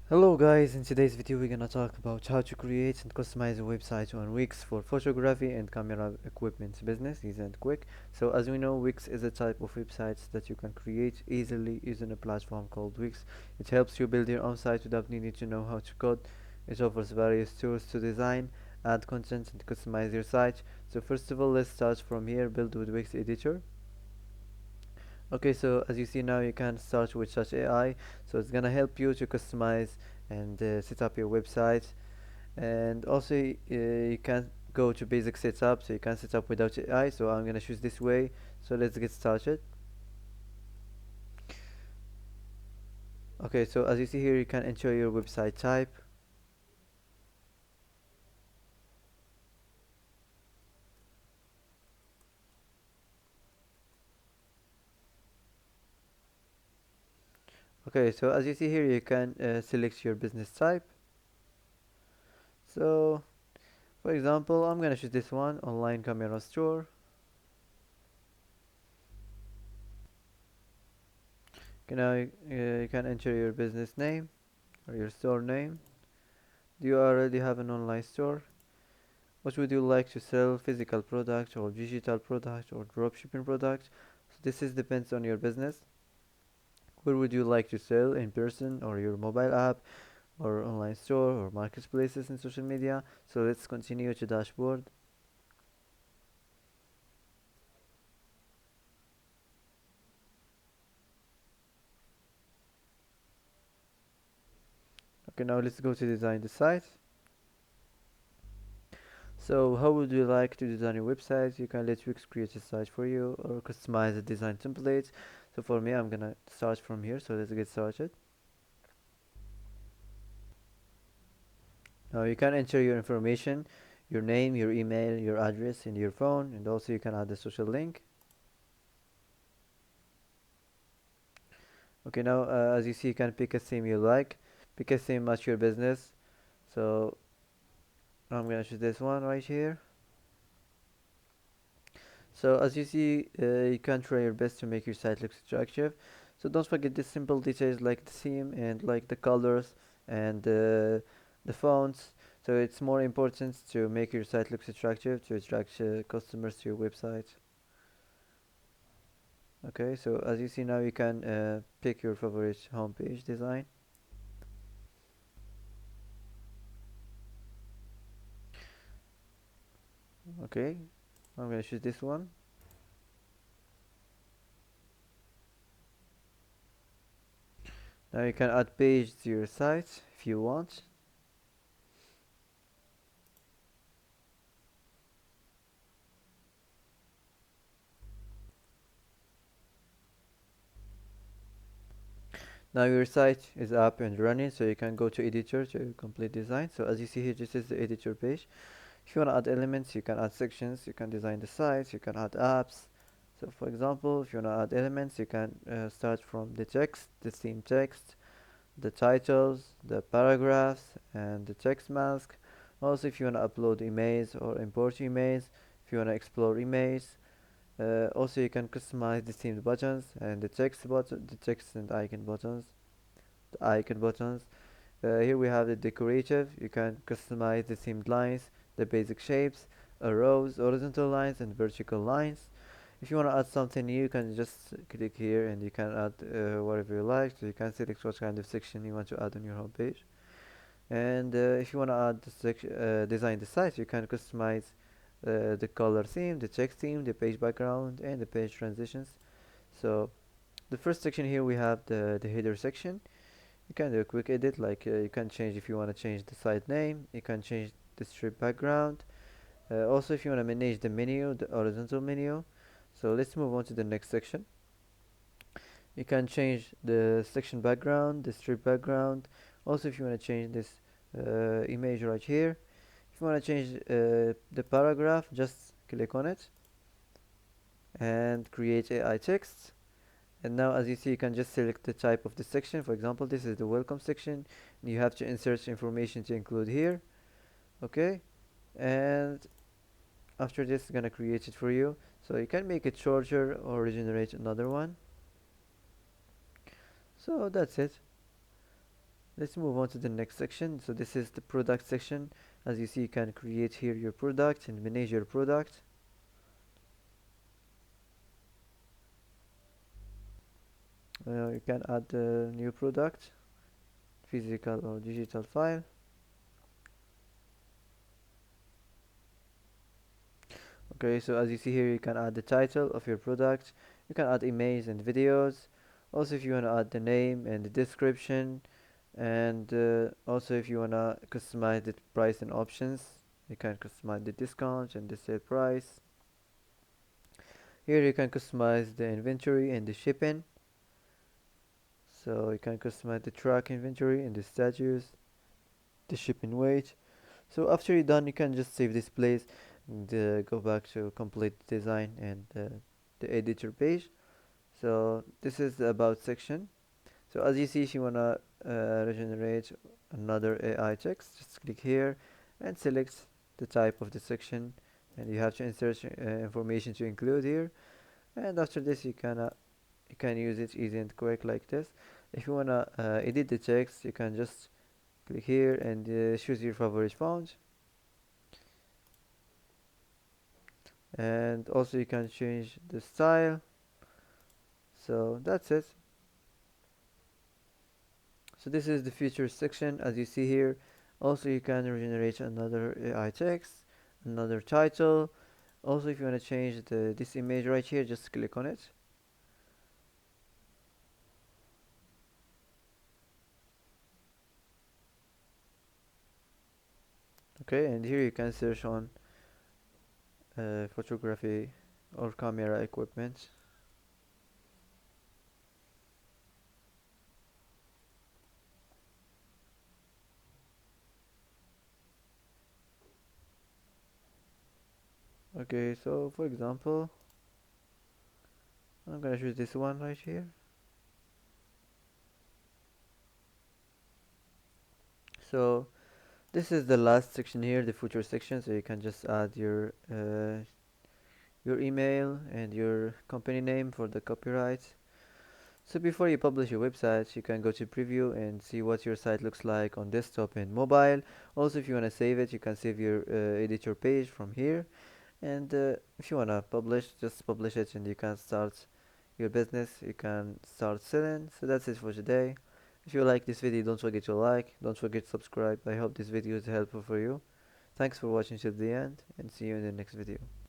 Hello guys, in today's video we're gonna talk about how to create and customize a website on Wix for photography and camera equipment business, easy and quick. So as we know, Wix is a type of websites that you can create easily using a platform called Wix. It helps you build your own site without needing to know how to code. It offers various tools to design, add content and customize your site. So first of all, let's start from here, build with Wix editor. Okay, so as you see now, you can start with such AI. So it's gonna help you to customize and set up your website. And also you can go to basic setup, so you can set up without AI. So I'm gonna choose this way. So let's get started. Okay, so as you see here, you can enter your website type. Okay, so as you see here, you can select your business type. So for example, I'm gonna choose this one, online camera store. Now you can enter your business name or your store name. Do you already have an online store? What would you like to sell? Physical product or digital product or dropshipping product? So this is depends on your business. Where would you like to sell? In person or your mobile app or online store or marketplaces in social media? So let's continue to dashboard. Okay, now let's go to design the site. So how would you like to design your website? You can let Wix create a site for you or customize the design templates. So for me, I'm gonna start from here. So let's get started. Now you can enter your information, your name, your email, your address, and your phone, and also you can add a social link. Okay, now as you see, you can pick a theme you like, pick a theme match your business. So I'm gonna choose this one right here. So as you see, you can try your best to make your site look attractive. So don't forget the simple details like the theme and like the colors and the fonts. So it's more important to make your site look attractive to attract customers to your website. Okay, so as you see now, you can pick your favorite homepage design. Okay, I'm gonna choose this one. Now you can add page to your site if you want. Now your site is up and running, so you can go to editor to complete design. So as you see here, this is the editor page. If you want to add elements, you can add sections, you can design the site, you can add apps. So for example, if you want to add elements, you can start from the text, the theme text, the titles, the paragraphs, and the text mask. Also, if you want to upload images or import images, if you want to explore images, also you can customize the themed buttons and the text button, the text and icon buttons, the icon buttons. Here we have the decorative. You can customize the themed lines, the basic shapes, arrows, horizontal lines, and vertical lines. If you want to add something new, you can just click here and you can add whatever you like. So you can select what kind of section you want to add on your homepage. And if you want to add design the site, you can customize the color theme, the text theme, the page background, and the page transitions. So the first section here we have the header section. You can do a quick edit, like you can change if you want to change the site name. You can change the strip background. Also, if you want to manage the menu, the horizontal menu. So let's move on to the next section. You can change the section background, the strip background. Also, if you want to change this image right here, if you want to change the paragraph, just click on it and create AI text. And now as you see, you can just select the type of the section. For example, this is the welcome section. You have to insert information to include here. Okay, and after this, it's gonna create it for you. So you can make it shorter or regenerate another one. So that's it. Let's move on to the next section. So this is the product section. As you see, you can create here your product and manage your product. You can add a new product, physical or digital file. Okay, so as you see here, you can add the title of your product. You can add images and videos. Also, if you want to add the name and the description, and also if you want to customize the price and options, you can customize the discount and the sale price. Here you can customize the inventory and the shipping. So you can customize the track inventory and the status, the shipping weight. So after you're done, you can just save this place and go back to complete design and the editor page. So this is the about section. So as you see, if you wanna regenerate another AI text, just click here and select the type of the section, and you have to insert information to include here. And after this, you can use it easy and quick like this. If you wanna edit the text, you can just click here and choose your favorite font, and also you can change the style. So that's it. So this is the features section, as you see here. Also you can regenerate another AI text, another title. Also if you want to change this image right here, just click on it. Okay, and here you can search on photography or camera equipment. Okay, so for example, I'm gonna choose this one right here. So this is the last section here, the footer section. So you can just add your email and your company name for the copyright. So before you publish your website, you can go to preview and see what your site looks like on desktop and mobile. Also, if you want to save it, you can save your editor page from here. And if you want to publish, just publish it and you can start your business. You can start selling. So that's it for today. If you like this video, don't forget to like, don't forget to subscribe. I hope this video is helpful for you. Thanks for watching till the end, and see you in the next video.